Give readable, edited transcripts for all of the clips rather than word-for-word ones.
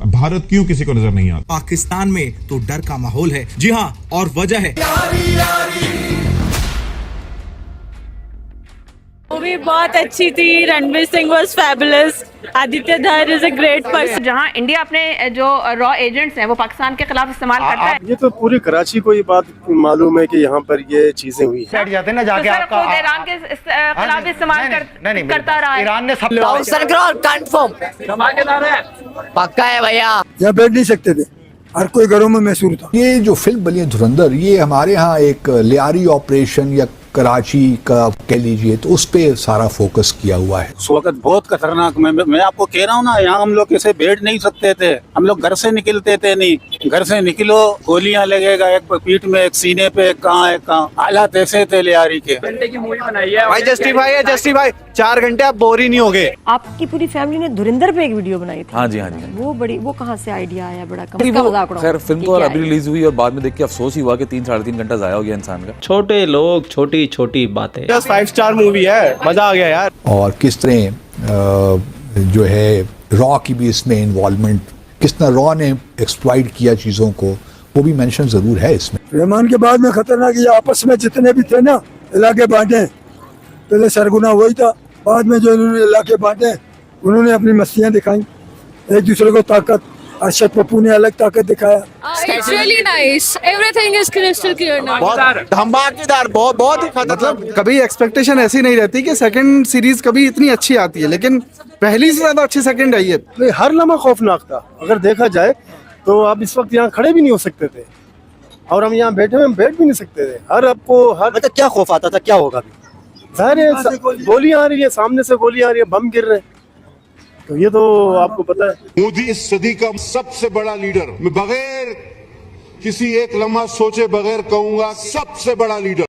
भारत क्यों किसी को नजर नहीं आता। पाकिस्तान में तो डर का माहौल है। जी हाँ, और वजह है मूवी बहुत अच्छी थी। Ranveer Singh was fabulous. Aditya Dhar is a great person. जहां इंडिया अपने जो रॉ एजेंट्स हैं वो पाकिस्तान के खिलाफ इस्तेमाल करता है। ये तो पूरी कराची को ये बात मालूम है कि यहाँ पर ये चीजें हुई है। बैठ जाते ना जाके आपका ईरान के खिलाफ इस्तेमाल करता रहा है। ईरान ने सब कंफर्म पक्का है भैया। यहाँ बैठ नहीं सकते थे, हर कोई घरों में महसूर था। ये जो फिल्म बनी है धुरंधर, ये हमारे यहाँ एक लियारी ऑपरेशन या कराची का कह लीजिए तो उस पे सारा फोकस किया हुआ है। उस वक्त बहुत खतरनाक। मैं आपको कह रहा हूँ ना, यहाँ हम लोग ऐसे बैठ नहीं सकते थे। हम लोग घर से निकलते थे नहीं। घर से निकलो गोलियां लगेगा, एक पीठ में, एक सीने पे, एक कहाँ। हालात ऐसे थे लियारी के। घंटे की मूवी बनाई है भाई। जस्टिस भाई 4 घंटे आप बोर ही नहीं हो गए। आपकी पूरी फैमिली ने धुरंधर पे एक वीडियो बनाई थी। हाँ जी। वो कहाँ से आइडिया आया? बड़ा मजाक उड़ाओ। खैर फिल्म तो अभी रिलीज हुई और बाद में देख के अफसोस ही हुआ कि 3-3.5 घंटा जाया हो गया इंसान का। छोटे लोग छोटी छोटी बातें। 5 स्टार मूवी है, मजा आ गया यार। और किस तरह जो है रॉ की भी इसमें इन्वॉल्वमेंट, किस तरह रॉ ने एक्सप्लॉइट किया चीजों को, वो भी मेंशन जरूर है इसमें। रहमान के बाद में खतरनाक ये आपस में जितने भी थे ना इलाके बांटे। पहले सरगुना वही था, बाद में जो इन्होंने इलाके बांटे उन्होंने अपनी मस्तियां दिखाई, एक दूसरे को ताकत। अरशद पप्पू ने अलग ताकत दिखाया। It's really nice. Everything is crystal clear now. बहुत धमाकेदार, बहुत ही खतरनाक। मतलब कभी एक्सपेक्टेशन ऐसी नहीं रहती कि सेकंड सीरीज कभी इतनी अच्छी आती है, लेकिन पहली से ज्यादा अच्छी सेकंड आई है। हर लम्हा खौफनाक था। अगर देखा जाए तो आप इस वक्त यहाँ खड़े भी नहीं हो सकते थे, और हम यहाँ बैठे हुए हम बैठ भी नहीं सकते थे। मतलब क्या खौफ आता था, क्या होगा? गोलियां आ रही है, सामने से गोलियां आ रही है, बम गिर रहे हैं, तो ये तो आपको पता है। मोदी इस सदी का सबसे बड़ा लीडर, मैं बगैर किसी एक लम्हा सोचे बगैर कहूंगा सबसे बड़ा लीडर।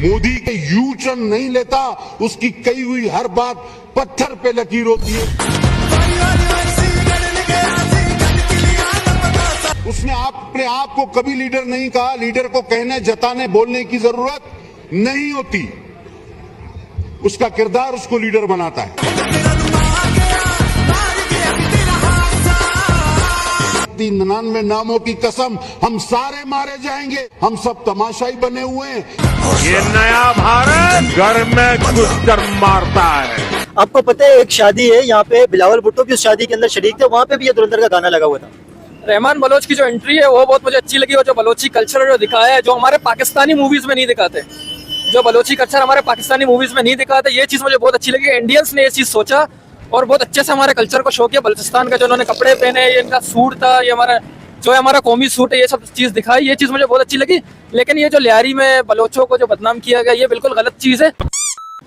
मोदी के यू टर्न नहीं लेता, उसकी कही हुई हर बात पत्थर पे लकीर होती है। उसने अपने आप को कभी लीडर नहीं कहा। लीडर को कहने, जताने, बोलने की जरूरत नहीं होती। उसका किरदार उसको लीडर बनाता है। 99 नामों की कसम, हम सारे मारे जाएंगे। हम सब तमाशाई बने हुए हैं। ये नया भारत घर में घुसकर मारता है। आपको पता है एक शादी है यहाँ पे, बिलावल भुट्टो भी उस शादी के अंदर शरीक थे, वहाँ पे भी ये धुरंधर का गाना लगा हुआ था। रहमान बलोच की जो एंट्री है वो बहुत मुझे अच्छी लगी, और जो बलोची कल्चर जो दिखाया है, जो हमारे पाकिस्तानी मूवीज में नहीं दिखाते, जो बलोची कल्चर हमारे पाकिस्तानी मूवीज में नहीं दिखाते, ये चीज मुझे बहुत अच्छी लगी। इंडियंस ने ये चीज सोचा और बहुत अच्छे से हमारे कल्चर को शो किया। बलूचिस्तान का जो उन्होंने कपड़े पहने, ये इनका सूट था, ये हमारा कौमी सूट है, ये सब चीज दिखाई, ये चीज मुझे बहुत अच्छी लगी। लेकिन ये जो लियारी में बलोचों को जो बदनाम किया गया, ये बिल्कुल गलत चीज है।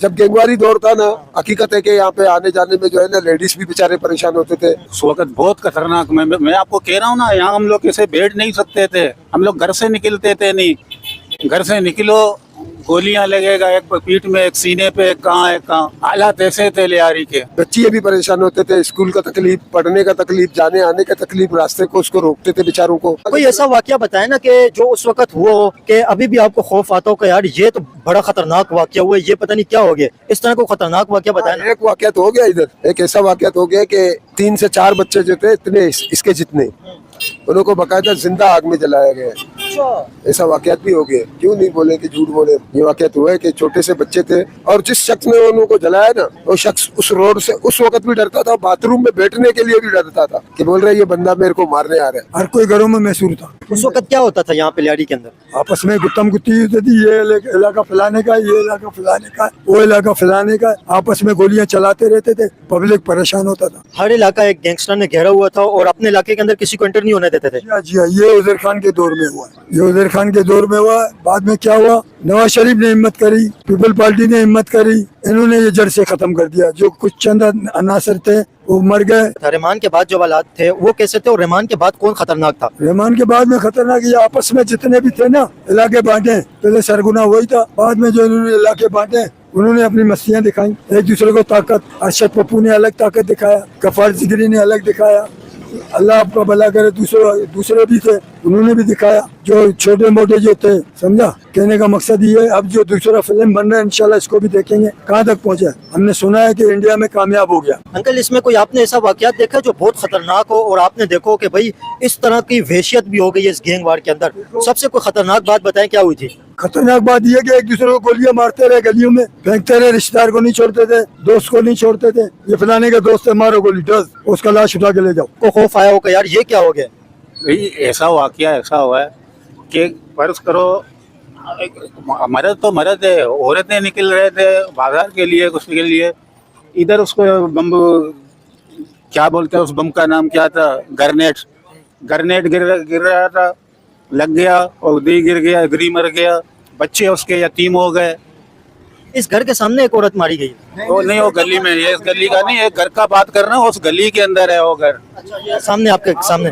जब गैंगवारी दौर था ना, हकीकत है कि यहाँ पे आने जाने में जो है ना लेडीज भी बेचारे परेशान होते थे। उस वक्त बहुत खतरनाक। मैं आपको कह रहा हूँ ना, यहाँ हम लोग ऐसे बैठ नहीं सकते थे। हम लोग घर से निकलते थे नहीं। घर से निकलो गोलियां लगेगा, एक पीठ में, एक सीने पे, एक कहाँ। हालात ऐसे थे लियारी के। बच्चे भी परेशान होते थे, स्कूल का तकलीफ, पढ़ने का तकलीफ, जाने आने का तकलीफ, रास्ते को उसको रोकते थे बेचारों को। कोई ऐसा वाकया बताए ना कि जो उस वक्त हुआ हो कि अभी भी आपको खौफ आता हो कि यार ये तो बड़ा खतरनाक वाकया हुआ, ये पता नहीं क्या हो गया। इस तरह को खतरनाक वाकया बताए। एक वाकया तो हो गया इधर, एक ऐसा वाकया तो हो गया कि 3 से 4 बच्चे जो थे इतने इसके जितने, उनको बकायदा जिंदा आग में जलाया गया। ऐसा वाकयात भी हो गए। क्यों नहीं बोले कि झूठ बोले। ये वाकयात हुआ है कि छोटे से बच्चे थे, और जिस शख्स ने उनको जलाया ना, वो शख्स उस रोड से उस वक्त भी डरता था, बाथरूम में बैठने के लिए भी डरता था कि बोल रहे ये बंदा मेरे को मारने आ रहा है। हर कोई घरों में महसूर था। उस वक्त क्या होता था यहाँ पे लियारी के अंदर? आपस में गुत्तम गुत्ती होती थी, ये इलाका फैलाने का, ये इलाका फैलाने का, वो इलाका फैलाने का। आपस में गोलियां चलाते रहते थे, पब्लिक परेशान होता था। हर इलाका एक गैंगस्टर ने घेरा हुआ था और अपने इलाके के अंदर किसी को एंटर नहीं होने देते थे। जी हाँ, ये उजैर खान के दौर में हुआ। ये उजैर खान के दौर में हुआ। बाद में क्या हुआ, नवाज शरीफ ने हिम्मत करी, पीपल पार्टी ने हिम्मत करी, इन्होंने ये जड़ से खत्म कर दिया। जो कुछ चंद अनासर थे वो मर गए। रहमान के बाद जो हालात थे वो कैसे थे, और रहमान के बाद कौन खतरनाक था? रहमान के बाद में खतरनाक ये आपस में जितने भी थे ना इलाके बांटे। पहले सरगुना वही था, बाद में जो इन्होंने इलाके बांटे उन्होंने अपनी मस्तियां दिखाई, एक दूसरे को ताकत। अरशद पप्पू ने अलग ताकत दिखाया, गफ्फार जिगरी ने अलग दिखाया। अल्लाह आपका भला करे, दूसरे भी थे, उन्होंने भी दिखाया। जो छोटे मोटे जो थे, समझा। कहने का मकसद ये है, अब जो दूसरा फिल्म बन रहा है इंशाल्लाह इसको भी देखेंगे कहाँ तक पहुँचा। हमने सुना है कि इंडिया में कामयाब हो गया। अंकल, इसमें कोई आपने ऐसा वाकया देखा जो बहुत खतरनाक हो और आपने देखो कि भाई इस तरह की वहशियत भी हो गई है इस गैंग वार के अंदर? सबसे कोई खतरनाक बात बताएं, क्या हुई थी? खतरनाक बात यह कि एक दूसरे को गोलियां मारते रहे, गलियों में फेंकते रहे, रिश्तेदार को नहीं छोड़ते थे, दोस्त को नहीं छोड़ते थे। ये फलाने का दोस्त है, मारो गोली, दस उसका लाश उठा के ले जाओ। को खौफ आया होगा यार ये क्या हो गया? ऐसा वाकया ऐसा हुआ है कि फर्ज करो, मर्द तो मर्द है, औरतें निकल रहे थे बाजार के लिए, कुछ के लिए, इधर उसको बम, क्या बोलते हैं उस बम का नाम क्या था, ग्रेनेड गिर रहा था, लग गया और दी गिर गया, गिरी मर गया, बच्चे उसके यतीम हो गए। इस घर के सामने एक औरत मारी गई। वो नहीं, वो गली में, ये इस गली का नहीं, एक घर का बात कर रहा हूँ, उस गली के अंदर है वो घर। अच्छा, सामने आपके सामने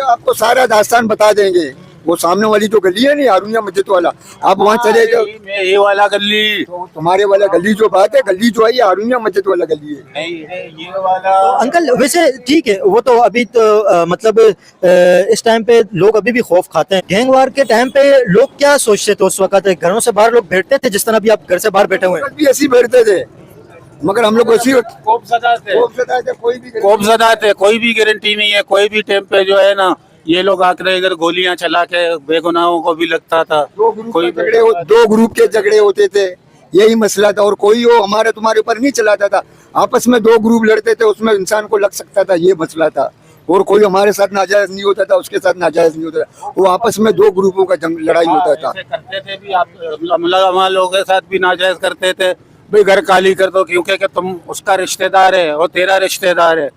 आपको सारा दास्तान बता देंगे। वो सामने वाली जो गली है नहीं, हारूनिया मस्जिद वाला, आप वहाँ चले जाओ। ये वाला गली, तुम्हारे वाला गली जो बात है, गली जो है ये हारूनिया मस्जिद वाला गली है। नहीं, ये वाला। अंकल वैसे ठीक है, वो तो अभी तो मतलब इस टाइम पे लोग अभी भी खौफ खाते हैं। गैंग वार के टाइम पे लोग क्या सोचते थे उस वक्त? घरों से बाहर लोग बैठते थे जिस तरह भी आप घर से बाहर बैठे हुए हैं? भी ऐसे बैठते थे, मगर हम लोग ऐसी खौफजदा थे, कोई भी गारंटी नहीं है। कोई भी टाइम पे जो है ना, ये लोग आकर इधर गोलियां चला के बेगुनाहों को भी लगता था। कोई दो ग्रुप के झगड़े होते थे, यही मसला था। और कोई वो हमारे तुम्हारे ऊपर नहीं चलाता था, आपस में दो ग्रुप लड़ते थे, उसमें इंसान को लग सकता था, ये मसला था। और कोई हमारे साथ नाजायज नहीं होता था, उसके साथ नाजायज नहीं होता था, वो आपस में दो ग्रुपों का लड़ाई होता था। करते थे भी, आप लोगों के साथ भी नाजायज करते थे, भाई घर खाली कर दो, क्योंकि कि तुम उसका रिश्तेदार है और तेरा रिश्तेदार है।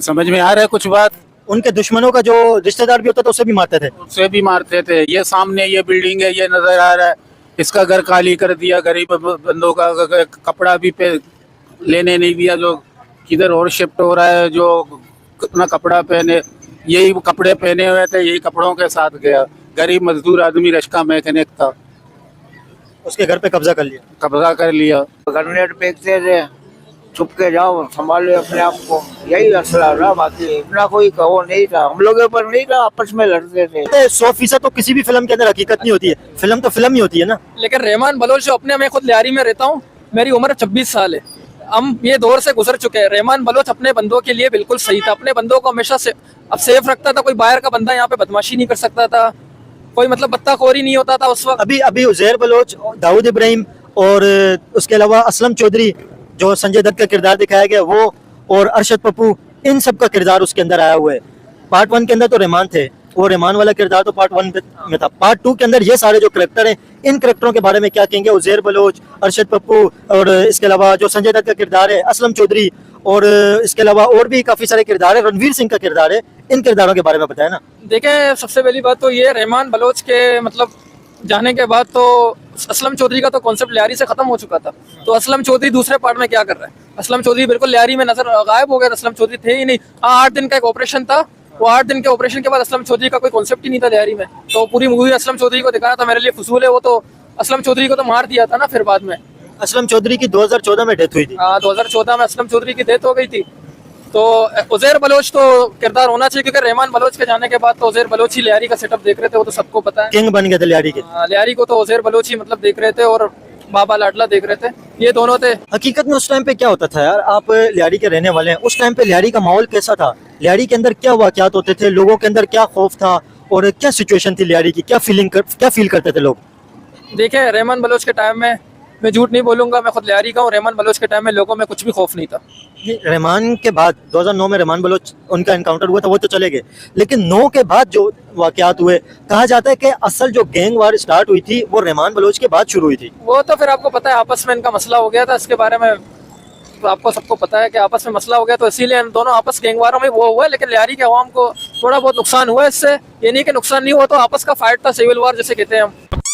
समझ में आ रहा है कुछ बात? उनके दुश्मनों का जो रिश्तेदार भी होता था उसे भी मारते थे। उससे भी मारते थे। ये सामने ये बिल्डिंग है, ये नजर आ रहा है, इसका घर खाली कर दिया, गरीब बंदों का कपड़ा भी पे लेने नहीं दिया, जो किधर और शिफ्ट हो रहा है, जो अपना कपड़ा पहने, यही कपड़े पहने हुए थे, यही कपड़ों के साथ गया। गरीब मजदूर आदमी, रश्का मैकेनिक था, उसके घर पे कब्जा कर लिया। ग्रेनेड फेंकते थे, छुप के जाओ, संभालो अपने आप को, यही असला रहा। बाकी इतना कोई कहो नहीं था, हम लोगों पर नहीं था, आपस में लड़ते थे। 100% तो किसी भी फिल्म के अंदर हकीकत नहीं होती है, फिल्म तो फिल्म ही होती है ना। लेकिन रहमान बलोच जो अपने, मैं खुद लियारी में रहता हूँ, मेरी उम्र 26 साल है, हम ये दौर से गुजर चुके हैं। रहमान बलोच अपने बंदों के लिए बिल्कुल सही था, अपने बंदों को हमेशा से अब सेफ रखता था। कोई बाहर का बंदा यहाँ पे बदमाशी नहीं कर सकता था, कोई मतलब बत्ताखोरी नहीं होता था उस वक्त। अभी उजैर बलोच, दाऊद इब्राहिम और उसके अलावा असलम चौधरी, जो संजय दत्त का किरदार दिखाया गया, वो और अरशद पप्पू, इन सब का किरदार उसके अंदर आया हुआ है। पार्ट 1 के अंदर तो रहमान थे, वो रहमान वाला किरदार तो पार्ट 1 में था। पार्ट 2 के अंदर ये सारे जो करेक्टर हैं, इन करेक्टरों के बारे में क्या कहेंगे? उजैर बलोच, अरशद पप्पू और इसके अलावा जो संजय दत्त का किरदार है, असलम चौधरी, और इसके अलावा और भी काफी सारे किरदार है, रणवीर सिंह का किरदार है, इन किरदारों के बारे में बताया ना। देखें, सबसे पहली बात तो ये, रहमान बलोच के मतलब जाने के बाद तो असलम चौधरी का तो कॉन्सेप्ट लियारी से खत्म हो चुका था। तो असलम चौधरी दूसरे पार्ट में क्या कर रहा है? असलम चौधरी बिल्कुल लियारी में नजर गायब हो गया, असलम चौधरी थे ही नहीं। हाँ, 8 दिन का एक ऑपरेशन था, वो 8 दिन के ऑपरेशन के बाद असलम चौधरी का कोई कॉन्सेप्ट ही नहीं था लियारी में। तो पूरी मूवी असलम चौधरी को दिखाना था, मेरे लिए फजूल है। वो तो असलम चौधरी को तो मार दिया था ना फिर बाद में। असलम चौधरी की 2014 में डेथ हुई थी। हाँ, 2014 में असलम चौधरी की डेथ हो गई थी। तो उजैर बलोच तो किरदार होना चाहिए, क्योंकि रहमान बलोच के जाने के बाद तो उजैर बलोच ही लियारी का सेटअप देख रहे थे, वो तो सबको पता है। किंग बन गए थे लियारी के। लियारी को तो उजैर बलोच ही मतलब देख रहे थे, और बाबा लाडला देख रहे थे, ये दोनों थे। हकीकत में उस टाइम पे क्या होता था यार, आप लियारी के रहने वाले हैं, उस टाइम पे लियारी का माहौल कैसा था? लियारी के अंदर क्या वाकयात होते थे? लोगों के अंदर क्या खौफ था और क्या सिचुएशन थी लियारी की? क्या फील करते थे लोग? देखे, रहमान बलोच के टाइम में, मैं झूठ नहीं बोलूंगा, मैं खुद लियारी का हूँ, रहमान बलोच के टाइम में लोगों में कुछ भी खौफ नहीं था। रहमान के बाद 2009 में रहमान बलोच उनका एनकाउंटर हुआ था, वो तो चले गए, लेकिन 9 के बाद जो वाकयात हुए, कहा जाता है कि असल जो गैंग वार स्टार्ट हुई थी वो रहमान बलोच के बाद शुरू हुई थी। वो तो फिर आपको पता है, आपस में इनका मसला हो गया था, इसके बारे में तो आपको सबको पता है कि आपस में मसला हो गया, तो इसीलिए हम दोनों आपस गैंग वारों में वो हुआ। लेकिन लियारी के अवाम को थोड़ा बहुत नुकसान हुआ इससे, ये नहीं कि नुकसान नहीं हुआ, तो आपस का फाइट था, सिविल वार जैसे कहते हैं हम।